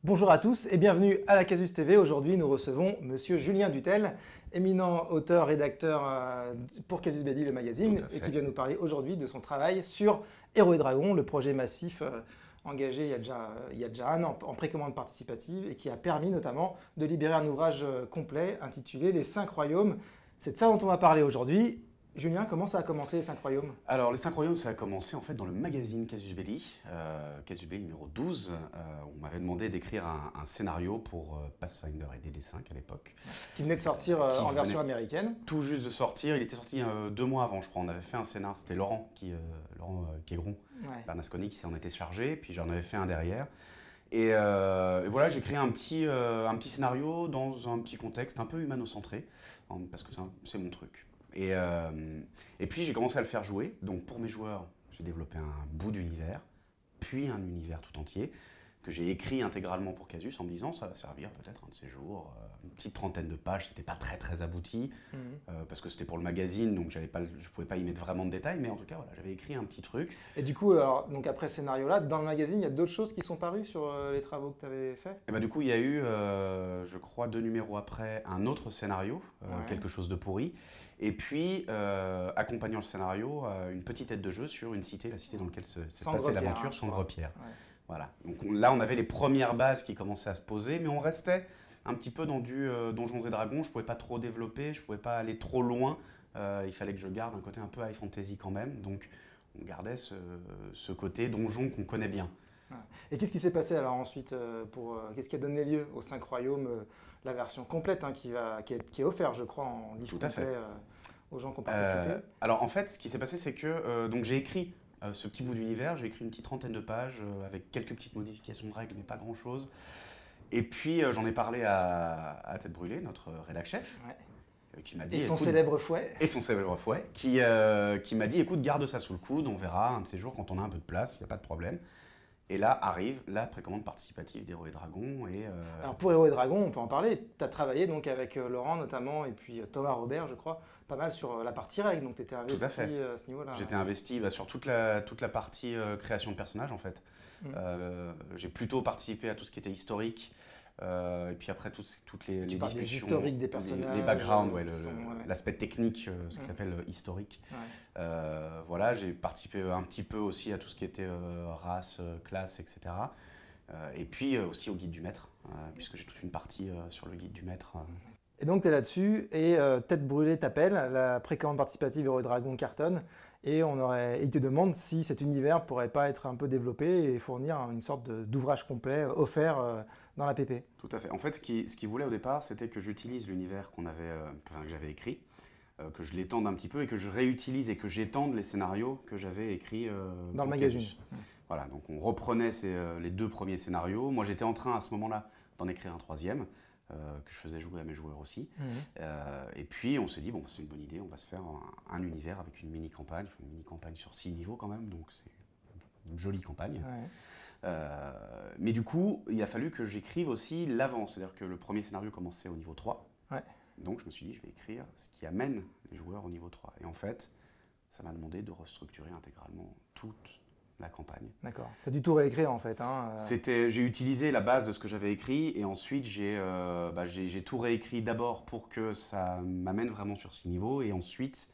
Bonjour à tous et bienvenue à la Casus TV. Aujourd'hui, nous recevons Monsieur Julien Dutel, éminent auteur, rédacteur pour Casus Belli, le magazine, Tout à et qui fait. vient nous parler aujourd'hui de son travail sur Héros et Dragons, le projet massif engagé il y a déjà un an en précommande participative et qui a permis notamment de libérer un ouvrage complet intitulé Les 5 Royaumes. C'est de ça dont on va parler aujourd'hui. Julien, comment ça a commencé les 5 Royaumes? Alors, les 5 royaumes, ça a commencé en fait dans le magazine Casus Belli, Casus Belli numéro 12. On m'avait demandé d'écrire un scénario pour Pathfinder et DD5 à l'époque. Qui venait de sortir Qui en version venait américaine. Tout juste de sortir, il était sorti 2 mois avant, je crois. On avait fait un scénar, c'était Laurent Quégron, Ouais. Bernasconi qui s'en était chargé, puis j'en avais fait un derrière. Et voilà, j'ai créé un petit scénario dans un petit contexte un peu humano-centré, parce que c'est mon truc. Et puis j'ai commencé à le faire jouer. Donc pour mes joueurs, j'ai développé un bout d'univers, puis un univers tout entier, que j'ai écrit intégralement pour Casus en me disant ça va servir peut-être un de ces jours. Une petite trentaine de pages, c'était pas très abouti, parce que c'était pour le magazine, donc je pouvais pas y mettre vraiment de détails, mais en tout cas voilà, j'avais écrit un petit truc. Et du coup, alors, donc après ce scénario-là, dans le magazine, il y a d'autres choses qui sont parues sur les travaux que tu avais faits? Et bah, du coup, il y a eu, je crois, 2 numéros après, un autre scénario, Ouais. quelque chose de pourri. Et puis, accompagnant le scénario, une petite aide de jeu sur une cité, la cité dans laquelle s'est passée Sangre-Pierre, l'aventure, hein, je crois. Sangre-Pierre. Ouais. Voilà. Donc là, on avait les premières bases qui commençaient à se poser, mais on restait un petit peu dans du Donjons et Dragons. Je ne pouvais pas trop développer, je ne pouvais pas aller trop loin. Il fallait que je garde un côté un peu high fantasy quand même. Donc, on gardait ce côté donjon qu'on connaît bien. Ouais. Et qu'est-ce qui s'est passé alors ensuite qu'est-ce qui a donné lieu aux 5 royaumes, la version complète hein, qui est offerte, je crois, en livre Tout à complet fait. aux gens qui ont participé? Alors en fait, ce qui s'est passé, c'est que donc j'ai écrit ce petit bout d'univers, j'ai écrit une petite trentaine de pages avec quelques petites modifications de règles, mais pas grand-chose. Et puis j'en ai parlé à Tête Brûlée, notre rédac chef, Ouais. qui m'a dit Et son écoute, célèbre fouet? et son célèbre fouet, qui m'a dit écoute, garde ça sous le coude, on verra un de ces jours quand on a un peu de place, il n'y a pas de problème. Et là arrive la précommande participative d'Héros et Dragons Alors pour Héros et Dragons, on peut en parler. Tu as travaillé donc avec Laurent notamment et puis Thomas Robert, je crois, pas mal sur la partie règles, donc tu étais investi Tout à fait. à ce niveau-là. J'étais investi sur toute la partie création de personnages en fait. Mm. J'ai plutôt participé à tout ce qui était historique. Et puis après, toutes les Tu parles des discussions, historiques des personnages, les backgrounds, ouais, ouais. l'aspect technique, ce qui s'appelle historique. Ouais. Voilà, j'ai participé un petit peu aussi à tout ce qui était race, classe, etc. Et puis aussi au guide du maître, puisque j'ai toute une partie sur le guide du maître. Et donc tu es là-dessus et Tête Brûlée t'appelle, la précommande participative Héros et Dragons cartonne et il te demande si cet univers pourrait pas être un peu développé et fournir une sorte d'ouvrage complet offert dans la PP. Tout à fait. En fait, ce qu'il voulait au départ, c'était que j'utilise l'univers que j'avais écrit, que je l'étende un petit peu et que je réutilise et que j'étende les scénarios que j'avais écrits Dans le pour magazine. Casus. Voilà, donc on reprenait les 2 premiers scénarios. Moi, j'étais en train à ce moment-là d'en écrire un troisième, que je faisais jouer à mes joueurs aussi. Et puis, on s'est dit, bon, c'est une bonne idée, on va se faire un univers avec une mini-campagne sur 6 niveaux quand même, donc c'est une jolie campagne. Ouais. Mais du coup, il a fallu que j'écrive aussi l'avant, c'est-à-dire que le premier scénario commençait au niveau 3. Ouais. Donc je me suis dit, je vais écrire ce qui amène les joueurs au niveau 3. Et en fait, ça m'a demandé de restructurer intégralement toute la campagne. D'accord. Tu as du tout réécrire en fait. Hein, J'ai utilisé la base de ce que j'avais écrit et ensuite j'ai tout réécrit d'abord pour que ça m'amène vraiment sur 6 niveaux et ensuite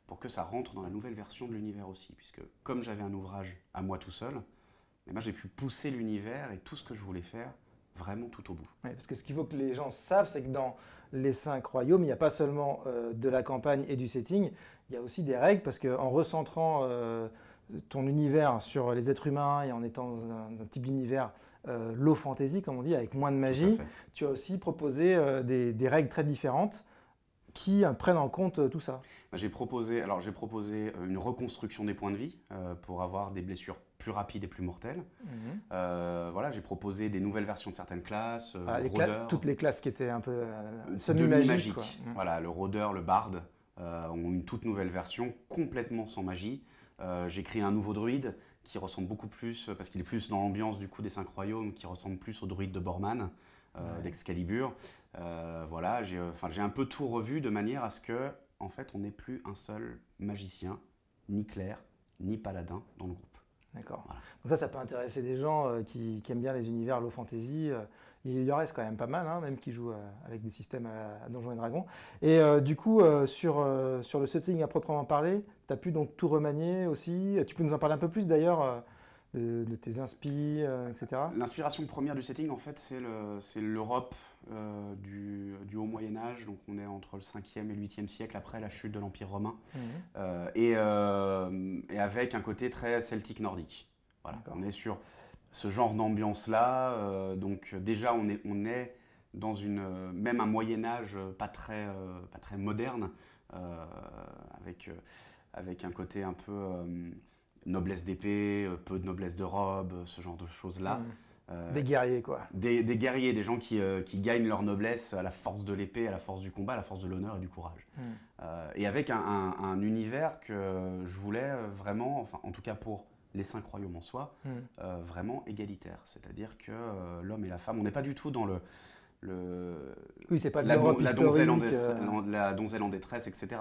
pour que ça rentre dans la nouvelle version de l'univers aussi. Puisque comme j'avais un ouvrage à moi tout seul, eh ben, j'ai pu pousser l'univers et tout ce que je voulais faire vraiment tout au bout. Ouais, parce que ce qu'il faut que les gens savent, c'est que dans les 5 royaumes, il n'y a pas seulement de la campagne et du setting, il y a aussi des règles, parce qu'en recentrant ton univers sur les êtres humains et en étant dans un type d'univers low fantasy, comme on dit, avec moins de magie, tu as aussi proposé des règles très différentes qui prennent en compte tout ça. J'ai proposé une reconstruction des points de vie pour avoir des blessures plus rapides et plus mortelles. Voilà, j'ai proposé des nouvelles versions de certaines classes. Toutes les classes qui étaient un peu semi-magiques. Voilà, le rôdeur, le barde ont une toute nouvelle version complètement sans magie. J'ai créé un nouveau druide qui ressemble beaucoup plus, parce qu'il est plus dans l'ambiance du coup des 5 royaumes, qui ressemble plus au druide de Borman, d'Excalibur. Voilà, j'ai un peu tout revu de manière à ce que, en fait, on n'ait plus un seul magicien, ni clerc, ni paladin dans le groupe. D'accord. Voilà. Donc ça peut intéresser des gens qui aiment bien les univers low fantasy. Il y en reste quand même pas mal, hein, même qui jouent avec des systèmes à Donjons et Dragons. Et du coup, sur le setting à proprement parler, tu as pu donc tout remanier aussi. Tu peux nous en parler un peu plus d'ailleurs de tes inspi, etc. L'inspiration première du setting, en fait, c'est l'Europe du Haut Moyen-Âge. Donc on est entre le 5e et le 8e siècle, après la chute de l'Empire romain. Et avec un côté très celtique nordique. Voilà. On est sur ce genre d'ambiance-là. Donc déjà, on est dans même un Moyen-Âge pas très moderne, avec un côté un peu noblesse d'épée, peu de noblesse de robe, ce genre de choses-là. Des guerriers, quoi. Des guerriers, des gens qui gagnent leur noblesse à la force de l'épée, à la force du combat, à la force de l'honneur et du courage. Et avec un univers que je voulais vraiment, enfin en tout cas pour les 5 royaumes en soi, vraiment égalitaire. C'est-à-dire que l'homme et la femme, on n'est pas du tout dans oui, c'est pas de l'Europe historique. La donzelle en détresse, etc.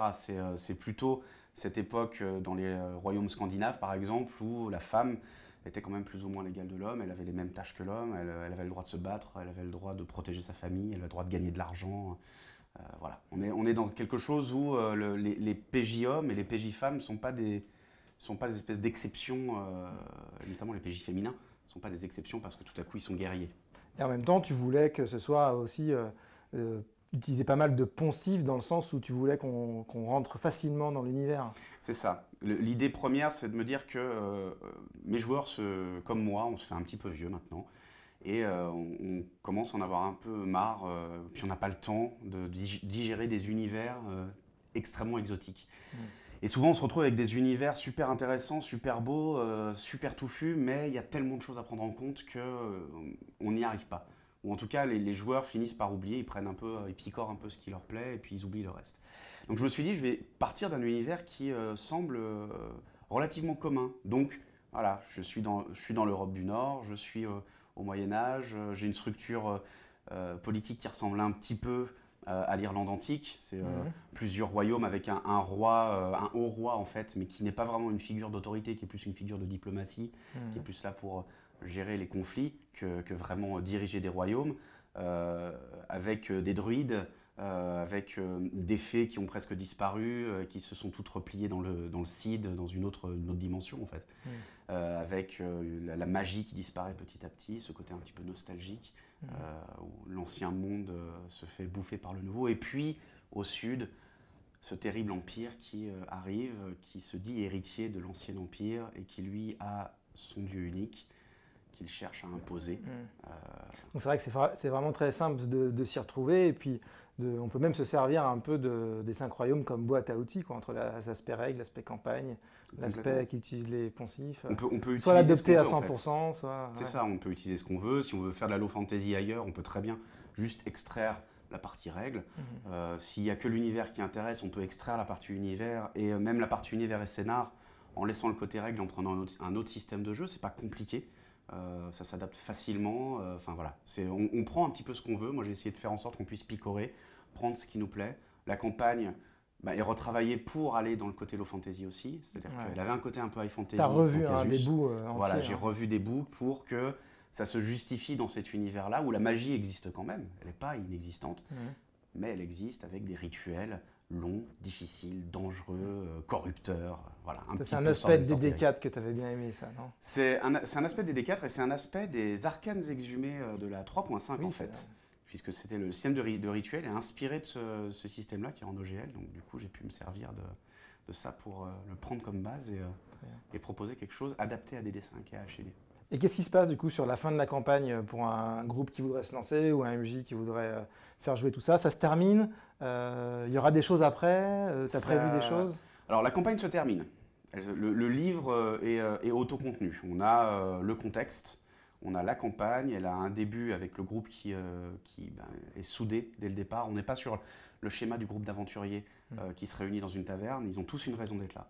C'est plutôt cette époque dans les royaumes scandinaves, par exemple, où la femme était quand même plus ou moins l'égale de l'homme, elle avait les mêmes tâches que l'homme, elle avait le droit de se battre, elle avait le droit de protéger sa famille, elle avait le droit de gagner de l'argent. Voilà. On est dans quelque chose où les PJ hommes et les PJ femmes ne sont pas des espèces d'exceptions, notamment les PJ féminins, ne sont pas des exceptions parce que tout à coup ils sont guerriers. Et en même temps, tu voulais que ce soit aussi utiliser pas mal de poncifs dans le sens où tu voulais qu'on rentre facilement dans l'univers. C'est ça. L'idée première, c'est de me dire que mes joueurs, comme moi, on se fait un petit peu vieux maintenant. Et on commence à en avoir un peu marre, puis on n'a pas le temps de digérer des univers extrêmement exotiques. Et souvent, on se retrouve avec des univers super intéressants, super beaux, super touffus, mais il y a tellement de choses à prendre en compte qu'on n'y arrive pas. Ou en tout cas, les joueurs finissent par oublier, ils picorent un peu ce qui leur plaît, et puis ils oublient le reste. Donc je me suis dit, je vais partir d'un univers qui semble relativement commun. Donc voilà, je suis dans l'Europe du Nord, je suis au Moyen-Âge, j'ai une structure politique qui ressemble un petit peu à l'Irlande antique. C'est plusieurs royaumes avec un roi, un haut roi en fait, mais qui n'est pas vraiment une figure d'autorité, qui est plus une figure de diplomatie, qui est plus là pour gérer les conflits que vraiment diriger des royaumes, avec des druides, avec des fées qui ont presque disparu, qui se sont toutes repliées dans le Cid, dans une autre dimension en fait, avec la magie qui disparaît petit à petit, ce côté un petit peu nostalgique, où l'ancien monde se fait bouffer par le nouveau, et puis au sud, ce terrible empire qui arrive, qui se dit héritier de l'ancien empire et qui lui a son dieu unique, qu'il cherche à imposer. Donc c'est vrai que c'est vraiment très simple de s'y retrouver, et puis on peut même se servir un peu des 5 royaumes comme boîte à outils, quoi, entre l'aspect règle, l'aspect campagne, l'aspect qui utilise les poncifs. On peut soit l'adopter à 100%, en fait. soit... C'est ça, on peut utiliser ce qu'on veut. Si on veut faire de la low fantasy ailleurs, on peut très bien juste extraire la partie règle. S'il n'y a que l'univers qui intéresse, on peut extraire la partie univers, et même la partie univers et scénar, en laissant le côté règle, en prenant un autre système de jeu. C'est pas compliqué. Ça s'adapte facilement. Enfin voilà, on prend un petit peu ce qu'on veut. Moi, j'ai essayé de faire en sorte qu'on puisse picorer, prendre ce qui nous plaît. La campagne est retravaillée pour aller dans le côté low fantasy aussi. C'est-à-dire qu'elle avait un côté un peu high fantasy. Tu as revu des bouts entiers. Voilà, j'ai revu des bouts pour que ça se justifie dans cet univers-là où la magie existe quand même. Elle n'est pas inexistante, mais elle existe avec des rituels long, difficile, dangereux, corrupteur. Voilà, c'est un aspect des D4 que tu avais bien aimé, ça, non? C'est un aspect des D4 et c'est un aspect des arcanes exhumés de la 3.5 en fait. Puisque c'était le système de rituel et inspiré de ce système-là qui est en OGL. Donc du coup, j'ai pu me servir de ça pour le prendre comme base et proposer quelque chose adapté à DD5 et à HD. Et qu'est-ce qui se passe du coup sur la fin de la campagne pour un groupe qui voudrait se lancer ou un MJ qui voudrait faire jouer tout ça? Ça se termine? Il y aura des choses après? Tu as prévu des choses? Alors la campagne se termine. Le livre est autocontenu. On a le contexte, on a la campagne, elle a un début avec le groupe qui est soudé dès le départ. On n'est pas sur le schéma du groupe d'aventuriers qui se réunit dans une taverne. Ils ont tous une raison d'être là.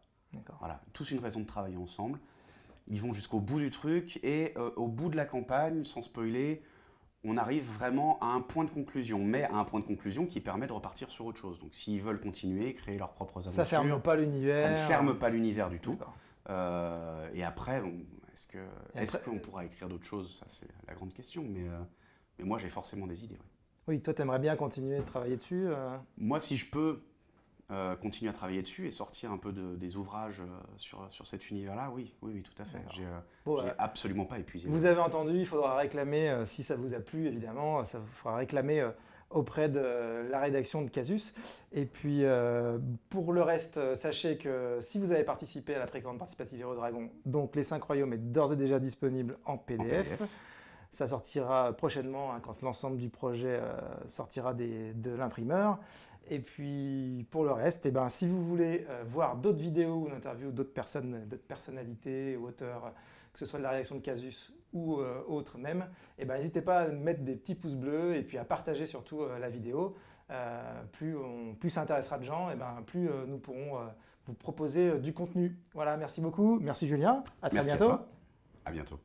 Voilà, tous une raison de travailler ensemble. Ils vont jusqu'au bout du truc et au bout de la campagne, sans spoiler, on arrive vraiment à un point de conclusion, mais à un point de conclusion qui permet de repartir sur autre chose. Donc s'ils veulent continuer, créer leurs propres aventures... Ça ne ferme pas l'univers. Ça ne ferme pas l'univers du tout. Et après, Est-ce qu'on pourra écrire d'autres choses? Ça, c'est la grande question. Mais moi, j'ai forcément des idées. Ouais. Oui, toi, tu aimerais bien continuer de travailler dessus Moi, si je peux continuer à travailler dessus et sortir un peu des ouvrages sur cet univers-là, oui, tout à fait. J'ai absolument pas épuisé. Vous avez entendu, il faudra réclamer, si ça vous a plu, évidemment, ça faudra réclamer auprès de la rédaction de Casus. Et puis, pour le reste, sachez que si vous avez participé à la précommande participative Héros Dragon, donc Les 5 Royaumes est d'ores et déjà disponible en PDF. Ça sortira prochainement quand l'ensemble du projet sortira de l'imprimeur. Et puis pour le reste, si vous voulez voir d'autres vidéos ou d'interviews d'autres personnalités ou auteurs, que ce soit de la rédaction de Casus ou autres même, n'hésitez pas à mettre des petits pouces bleus et puis à partager surtout la vidéo. Plus ça intéressera de gens, plus nous pourrons vous proposer du contenu. Voilà, merci beaucoup. Merci Julien. À très bientôt. À bientôt.